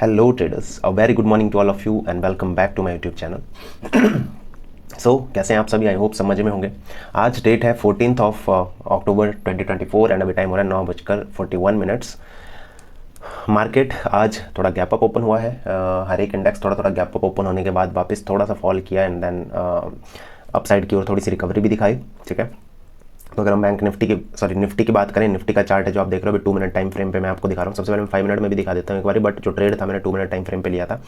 Hello traders, a very good morning to all of you and welcome back to my YouTube channel. कैसे हैं आप सभी? I hope सब मजे में होंगे। आज डेट है 14th ऑफ अक्टूबर 2024 एंड अभी टाइम हो रहा है 9:41। मार्केट आज थोड़ा गैप अप ओपन हुआ है। हर एक इंडेक्स थोड़ा गैप अप ओपन होने के बाद वापस थोड़ा सा फॉल किया एंड देन अपसाइड की ओर थोड़ी सी रिकवरी भी दिखाई। ठीक है, तो अगर हम बैंक निफ्टी की बात करें, निफ्टी का चार्ट है जो आप देख रहे हो अभी 2 मिनट टाइम फ्रेम पे मैं आपको दिखा रहा हूँ। सबसे पहले मैं 5 मिनट में भी दिखा देता हूँ एक बार, बट जो ट्रेड था मैंने 2 मिनट टाइम फ्रेम पे लिया था।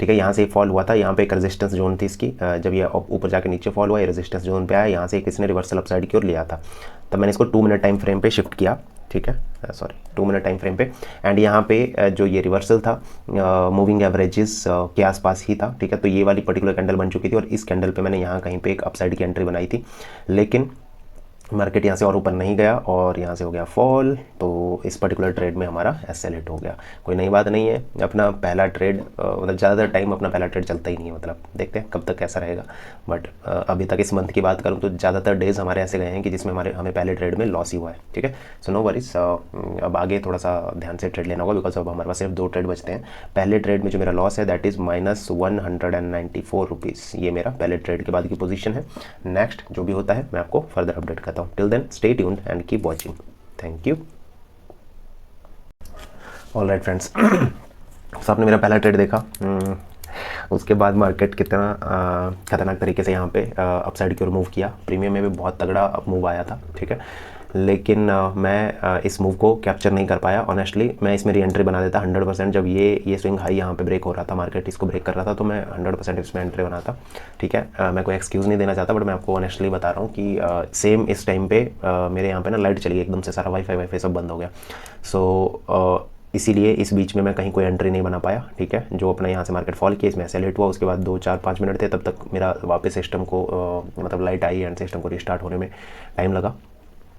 ठीक है, यहाँ से फॉल हुआ था, यहाँ पे एक रेजिस्टेंस जोन थी इसकी। जब ये ऊपर जाके नीचे फॉल हुआ, ये रेजिस्टेंस जोन पे आया, यहाँ से किसी ने रिवर्सल अपसाइड की ओर लिया था, तब मैंने इसको 2 मिनट टाइम फ्रेम पे शिफ्ट किया। ठीक है, 2 मिनट टाइम फ्रेम पे एंड यहाँ पे जो ये रिवर्सल था मूविंग एवरेजेस के आसपास ही था। ठीक है, तो ये वाली पर्टिकुलर कैंडल बन चुकी थी और इस कैंडल पे मैंने यहाँ कहीं पे एक अपसाइड की एंट्री बनाई थी, लेकिन मार्केट यहाँ से और ऊपर नहीं गया और यहाँ से हो गया फॉल। तो इस पर्टिकुलर ट्रेड में हमारा एसएल हिट हो गया। कोई नई बात नहीं है, अपना पहला ट्रेड मतलब ज़्यादातर टाइम अपना पहला ट्रेड चलता ही नहीं है, मतलब देखते हैं कब तक कैसा रहेगा। बट अभी तक इस मंथ की बात करूँ तो ज़्यादातर डेज हमारे ऐसे गए हैं कि जिसमें हमें पहले ट्रेड में लॉस ही हुआ है। ठीक है, सो नो वरीज। अब आगे थोड़ा सा ध्यान से ट्रेड लेना होगा बिकॉज अब हमारे पास सिर्फ 2 ट्रेड बचते हैं। पहले ट्रेड में जो मेरा लॉस है दैट इज़ -194 रुपीज़, ये मेरा पहले ट्रेड के बाद की पोजीशन है। नेक्स्ट जो भी होता है मैं आपको फर्दर अपडेट करता हूँ। Till then stay tuned and keep watching. Thank you. All right friends, तो आपने मेरा पहला ट्रेड देखा। उसके बाद मार्केट कितना खतरनाक तरीके से यहाँ पे अपसाइड की ओर मूव किया। प्रीमियम में भी बहुत तगड़ा अप मूव आया था। ठीक है, लेकिन मैं इस मूव को कैप्चर नहीं कर पाया। ऑनेस्टली मैं इसमें री एंट्री बना देता 100%। जब ये स्विंग हाई यहाँ पे ब्रेक हो रहा था, मार्केट इसको ब्रेक कर रहा था, तो मैं 100% इसमें एंट्री बनाता। ठीक है, मैं कोई एक्सक्यूज़ नहीं देना चाहता, बट मैं आपको ऑनेस्टली बता रहा हूँ कि सेम इस टाइम पे मेरे यहाँ पे ना लाइट चली गई एकदम से, सारा वाईफाई सब बंद हो गया। सो इसीलिए इस बीच में मैं कहीं कोई एंट्री नहीं बना पाया। ठीक है, जो अपना यहाँ से मार्केट फॉल किया इसमें एसएल हिट हुआ। उसके बाद 2 4 5 मिनट थे, तब तक मेरा वापस सिस्टम को मतलब लाइट आई एंड सिस्टम को रिस्टार्ट होने में टाइम लगा।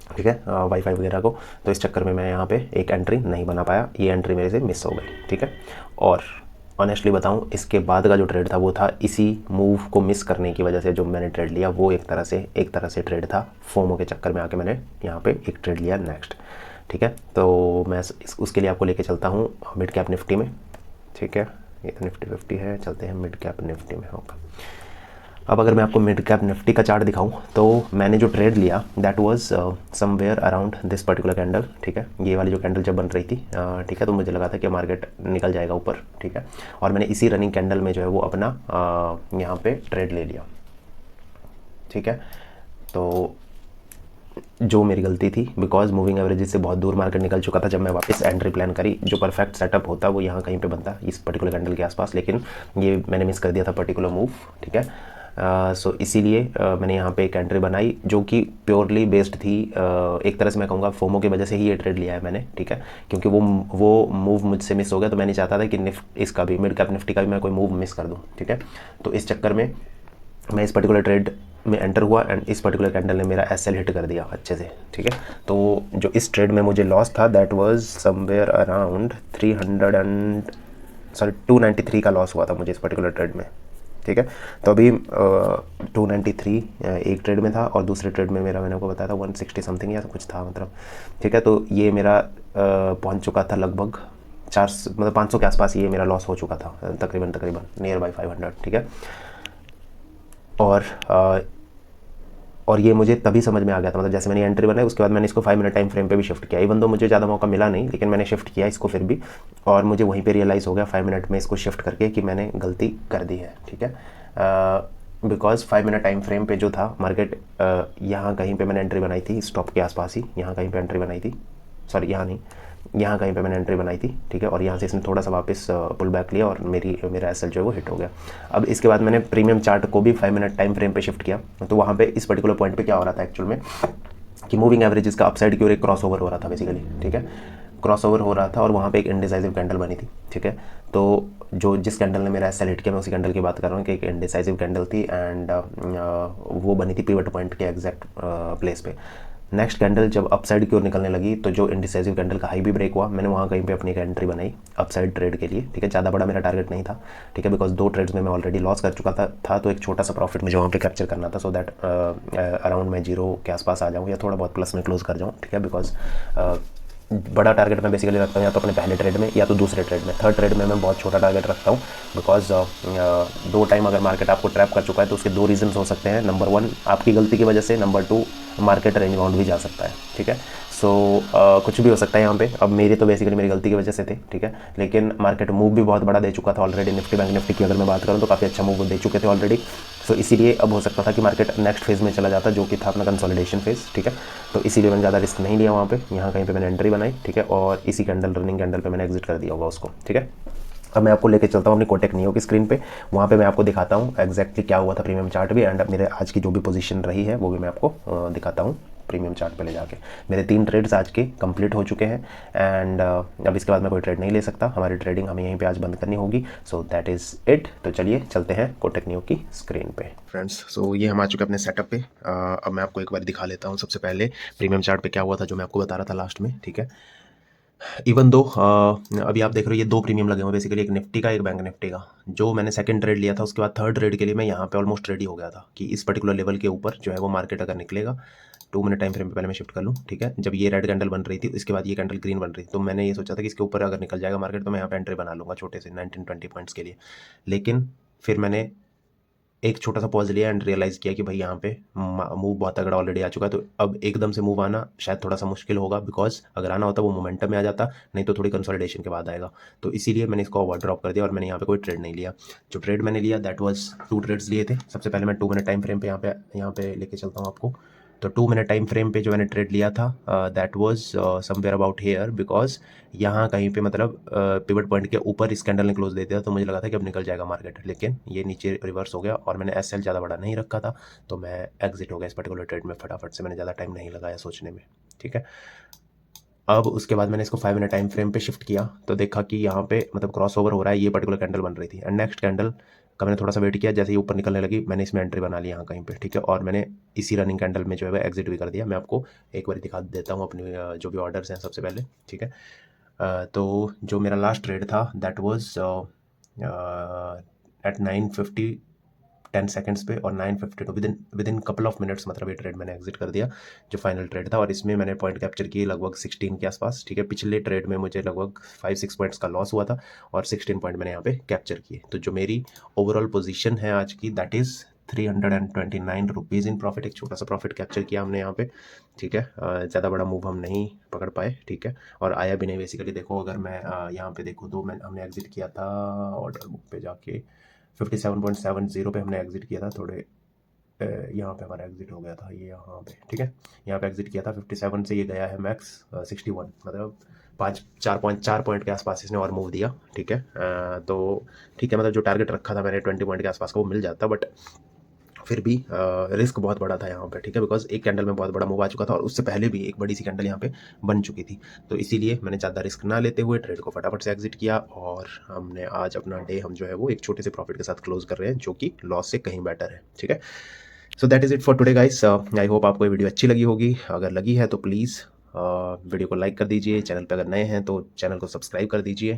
ठीक है, वाईफाई वगैरह को, तो इस चक्कर में मैं यहाँ पे एक एंट्री नहीं बना पाया, ये एंट्री मेरे से मिस हो गई। ठीक है, और ऑनेस्टली बताऊँ इसके बाद का जो ट्रेड था वो था इसी मूव को मिस करने की वजह से जो मैंने ट्रेड लिया वो एक तरह से ट्रेड था। फोमो के चक्कर में आके मैंने यहाँ पे एक ट्रेड लिया नेक्स्ट। ठीक है, तो मैं उसके लिए आपको लेके चलता हूँ मिड कैप निफ्टी में। ठीक है, ये तो निफ्टी 50 है, चलते हैं मिड कैप निफ्टी में। होगा अब अगर मैं आपको मिड कैप निफ्टी का चार्ट दिखाऊं तो मैंने जो ट्रेड लिया that was somewhere around this particular candle. ठीक है, ये वाली जो कैंडल जब बन रही थी, ठीक है, तो मुझे लगा था कि मार्केट निकल जाएगा ऊपर। ठीक है, और मैंने इसी रनिंग कैंडल में जो है वो अपना यहाँ पे ट्रेड ले लिया। ठीक है, तो जो मेरी गलती थी बिकॉज मूविंग एवरेजेस से बहुत दूर मार्केट निकल चुका था। जब मैं वापस एंट्री प्लान करी, जो परफेक्ट सेटअप होता वो यहाँ कहीं पे बनता इस पर्टिकुलर कैंडल के आसपास, लेकिन ये मैंने मिस कर दिया था पर्टिकुलर मूव। ठीक है, सो इसीलिए मैंने यहाँ पे एक एंट्री बनाई जो कि प्योरली बेस्ड थी, एक तरह से मैं कहूँगा फोमो की वजह से ही ये ट्रेड लिया है मैंने। ठीक है, क्योंकि वो मूव मुझसे मिस हो गया, तो मैं नहीं चाहता था कि इसका भी मिड कैप निफ्टी का भी मैं कोई मूव मिस कर दूँ। ठीक है, तो इस चक्कर में मैं इस पर्टिकुलर ट्रेड में एंटर हुआ एंड इस पर्टिकुलर कैंडल ने मेरा एसएल हिट कर दिया अच्छे से। ठीक है, तो जो इस ट्रेड में मुझे लॉस था दैट वाज समवेयर अराउंड 293 का लॉस हुआ था मुझे इस पर्टिकुलर ट्रेड में। ठीक है, तो अभी 293 एक ट्रेड में था और दूसरे ट्रेड में मेरा मैंने आपको बताया था 160 समथिंग या कुछ था मतलब। ठीक है, तो ये मेरा पहुंच चुका था लगभग 500 के आसपास, ये मेरा लॉस हो चुका था तकरीबन नियर बाई 500। ठीक है, और ये मुझे तभी समझ में आ गया था, मतलब जैसे मैंने एंट्री बनाई उसके बाद मैंने इसको 5 मिनट टाइम फ्रेम पे भी शिफ्ट किया। इवन तो मुझे ज़्यादा मौका मिला नहीं, लेकिन मैंने शिफ्ट किया इसको फिर भी, और मुझे वहीं पे रियलाइज़ हो गया 5 मिनट में इसको शिफ्ट करके कि मैंने गलती कर दी है। ठीक है, बिकॉज 5 मिनट टाइम फ्रेम पे जो था मार्केट यहाँ कहीं पर मैंने एंट्री बनाई थी, स्टॉप के आसपास ही यहाँ कहीं पर एंट्री बनाई थी, सॉरी यहाँ नहीं, यहाँ कहीं पे मैंने एंट्री बनाई थी। ठीक है, और यहाँ से इसने थोड़ा सा वापस पुल बैक लिया और मेरा एसएल जो है वो हिट हो गया। अब इसके बाद मैंने प्रीमियम चार्ट को भी 5 मिनट टाइम फ्रेम पे शिफ्ट किया, तो वहाँ पे इस पर्टिकुलर पॉइंट पे क्या हो रहा था एक्चुअल में कि मूविंग एवरेजेस का अपसाइड की ओर एक क्रॉस ओवर हो रहा था बेसिकली। ठीक है, क्रॉस ओवर हो रहा था और वहाँ पे एक इंडिसाइसिव कैंडल बनी थी। ठीक है, तो जिस कैंडल ने मेरा एसएल हिट किया मैं उसी कैंडल की बात कर रहा हूँ कि एक इंडिसाइसिव कैंडल थी एंड वो बनी थी पिवट पॉइंट के एग्जैक्ट प्लेस पे। नेक्स्ट कैंडल जब अपसाइड की ओर निकलने लगी तो जो इंडिसाइसिव कैंडल का हाई भी ब्रेक हुआ, मैंने वहाँ कहीं पे अपनी एक एंट्री बनाई अपसाइड ट्रेड के लिए। ठीक है, ज़्यादा बड़ा मेरा टारगेट नहीं था। ठीक है, बिकॉज 2 ट्रेड्स में मैं ऑलरेडी लॉस कर चुका था, तो एक छोटा सा प्रॉफिट मुझे वहाँ पे कैप्चर करना था, सो दैट अराउंड मैं 0 के आसपास आ जाऊँ या थोड़ा बहुत प्लस में क्लोज कर जाऊँ। ठीक है, बिकॉज बड़ा टारगेट मैं बेसिकली रखता हूँ या तो अपने पहले ट्रेड में या तो दूसरे ट्रेड में। थर्ड ट्रेड में मैं बहुत छोटा टारगेट रखता हूँ, बिकॉज 2 टाइम अगर मार्केट आपको ट्रैप कर चुका है तो उसके 2 रीजंस हो सकते हैं। नंबर 1 आपकी गलती की वजह से, नंबर 2 मार्केट रेंज बाउंड भी जा सकता है, ठीक है। सो कुछ भी हो सकता है यहाँ पे। अब मेरी तो बेसिकली मेरी गलती की वजह से थे, ठीक है, लेकिन मार्केट मूव भी बहुत बड़ा दे चुका था ऑलरेडी। निफ्टी बैंक निफ्टी की अगर मैं बात करूँ तो काफ़ी अच्छा मूव दे चुके थे ऑलरेडी। सो इसीलिए अब हो सकता था कि मार्केट नेक्स्ट फेज़ में चला जाता, जो कि था अपना कंसोलिडेशन फेज़, ठीक है। तो इसीलिए मैंने ज़्यादा रिस्क नहीं लिया वहाँ पे। यहाँ कहीं पे मैंने एंट्री बनाई, ठीक है, और इसी कैंडल, रनिंग कैंडल पे मैंने एग्जिट कर दिया होगा उसको, ठीक है। अब मैं आपको लेके चलता हूँ अपनी कोटक नियो की स्क्रीन पे। वहाँ पे मैं आपको दिखाता हूँ एग्जैक्टली क्या हुआ था प्रीमियम चार्ट भी, एंड मेरे आज की जो भी पोजीशन रही है वो भी मैं आपको दिखाता हूँ प्रीमियम चार्ट पे ले जाके। मेरे 3 ट्रेड्स आज के कंप्लीट हो चुके हैं, एंड अब इसके बाद मैं कोई ट्रेड नहीं ले सकता। हमारी ट्रेडिंग हमें यहीं पे आज बंद करनी होगी। So that is it. तो चलिए चलते हैं कोटक नियो की स्क्रीन पे फ्रेंड्स। सो ये हम आ चुके हैं अपने सेटअप पे। अब मैं आपको एक बार दिखा लेता हूँ सबसे पहले प्रीमियम चार्ट पे क्या हुआ था, जो मैं आपको बता रहा था लास्ट में, ठीक है। इवन दो अभी आप देख रहे हो ये 2 प्रीमियम लगे हुए बेसिकली, एक निफ्टी का एक बैंक निफ्टी का। जो मैंने सेकंड ट्रेड लिया था उसके बाद थर्ड ट्रेड के लिए मैं यहाँ पे ऑलमोस्ट रेडी हो गया था कि इस पर्टिकुलर लेवल के ऊपर जो है वो मार्केट अगर निकलेगा, 2 मिनट टाइम फ्रेम पे पहले मैं शिफ्ट कर लूँ, ठीक है। जब ये रेड कैंडल बन रही थी, इसके बाद ये कैंडल ग्रीन बन रही थी, तो मैंने ये सोचा था कि इसके ऊपर अगर निकल जाएगा मार्केट तो मैं यहाँ पे एंट्री बना लूँगा छोटे से 19-20 पॉइंट्स के लिए। लेकिन फिर मैंने एक छोटा सा पॉज लिया एंड रियलाइज़ किया कि भाई यहाँ पे मूव बहुत तगड़ा ऑलरेडी आ चुका है, तो अब एकदम से मूव आना शायद थोड़ा सा मुश्किल होगा, बिकॉज अगर आना होता वो मोमेंटम में आ जाता, नहीं तो थोड़ी कंसोलिडेशन के बाद आएगा। तो इसीलिए मैंने इसको ओवर ड्रॉप कर दिया और मैंने यहाँ पे कोई ट्रेड नहीं लिया। जो ट्रेड मैंने लिया दैट वाज 2 ट्रेड्स लिए थे। सबसे पहले मैं 2 मिनट टाइम फ्रेम पे यहाँ पे लेके चलता हूँ आपको। तो 2 मिनट टाइम फ्रेम पे जो मैंने ट्रेड लिया था that was somewhere about here, because यहाँ कहीं पे मतलब पिवट पॉइंट के ऊपर इस कैंडल ने क्लोज दे दिया, तो मुझे लगा था कि अब निकल जाएगा मार्केट, लेकिन ये नीचे रिवर्स हो गया और मैंने एसएल ज़्यादा बड़ा नहीं रखा था, तो मैं एग्जिट हो गया इस पर्टिकुलर ट्रेड में फटाफट से। मैंने ज़्यादा टाइम नहीं लगाया सोचने में, ठीक है। अब उसके बाद मैंने इसको 5 मिनट टाइम फ्रेम पे शिफ्ट किया, तो देखा कि यहाँ पे मतलब क्रॉस ओवर हो रहा है, ये पर्टिकुलर कैंडल बन रही थी, एंड नेक्स्ट कैंडल का मैंने थोड़ा सा वेट किया, जैसे ही ऊपर निकलने लगी मैंने इसमें एंट्री बना ली यहाँ कहीं पे, ठीक है। और मैंने इसी रनिंग कैंडल में जो है एग्जिट भी कर दिया। मैं आपको एक बार दिखा देता हूँ अपनी जो भी ऑर्डर्स हैं सबसे पहले, ठीक है। तो जो मेरा लास्ट ट्रेड था दैट वाज एट 9:50 10 सेकंड्स पे और 9:52 with in couple of minutes, मतलब ये ट्रेड मैंने एग्जिट कर दिया जो फाइनल ट्रेड था। और इसमें मैंने पॉइंट कैप्चर किए लगभग 16 के आसपास, ठीक है। पिछले ट्रेड में मुझे लगभग 5-6 पॉइंट्स का लॉस हुआ था और 16 पॉइंट मैंने यहाँ पे कैप्चर किए। तो जो मेरी ओवरऑल पोजीशन है आज की that is 329 rupees in profit. एक छोटा सा प्रॉफिट कैप्चर किया हमने यहाँ पे, ठीक है। ज़्यादा बड़ा मूव हम नहीं पकड़ पाए, ठीक है, और आया भी नहीं बेसिकली। देखो अगर मैं यहाँ पे देखूँ तो हमने एग्जिट किया था ऑर्डर बुक पे जाके 57.70 पे हमने एग्जिट किया था। थोड़े यहाँ पे हमारा एग्जिट हो गया था, ये यहाँ पे, ठीक है। यहाँ पे एग्जिट किया था 57 से, ये गया है मैक्स 61, मतलब 4 पॉइंट के आसपास इसने और मूव दिया, ठीक है। तो ठीक है, मतलब जो टारगेट रखा था मैंने 20 पॉइंट के आसपास का वो मिल जाता, बट फिर भी रिस्क बहुत बड़ा था यहाँ पे, ठीक है, बिकॉज एक कैंडल में बहुत बड़ा मूव आ चुका था और उससे पहले भी एक बड़ी सी कैंडल यहाँ पे बन चुकी थी। तो इसीलिए मैंने ज़्यादा रिस्क ना लेते हुए ट्रेड को फटाफट से एग्जिट किया, और हमने आज अपना डे हम जो है वो एक छोटे से प्रॉफिट के साथ क्लोज कर रहे हैं, जो कि लॉस से कहीं बेटर है, ठीक है। So that is it for today guys. I hope आपको ये वीडियो अच्छी लगी होगी। अगर लगी है तो प्लीज़ वीडियो को लाइक कर दीजिए। चैनल पर अगर नए हैं तो चैनल को सब्सक्राइब कर दीजिए,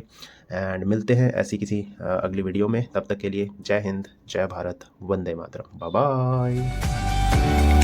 एंड मिलते हैं ऐसी किसी अगली वीडियो में। तब तक के लिए जय हिंद, जय भारत, वंदे मातरम, बाय बाय।